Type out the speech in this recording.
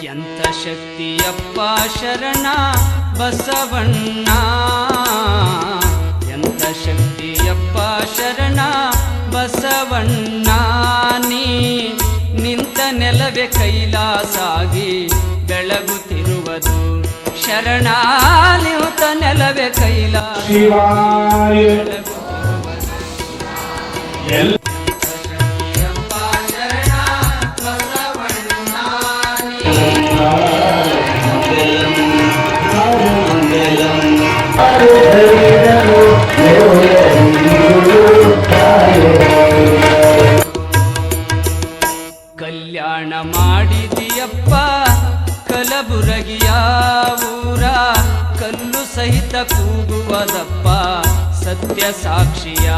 ಎಂತ ಶಕ್ತಿಯಪ್ಪ ಶರಣ ಬಸವಣ್ಣ, ಎಂತ ಶಕ್ತಿಯಪ್ಪ ಶರಣ ಬಸವಣ್ಣ. ನೀ ನಿಂತ ನೆಲವೇ ಕೈಲಾಸಾಗಿ ಬೆಳಗುತ್ತಿರುವುದು ಶರಣ, ನಿಂತ ನೆಲವೇ ಕೈಲಾಸ ಕಲ್ಯಾಣ ಮಾಡಿದಿಯಪ್ಪ ಕಲಬುರಗಿಯ ಊರ, ಕಲ್ಲು ಸಹಿತ ಕೂಗುವದಪ್ಪ ಸತ್ಯ ಸಾಕ್ಷಿಯ.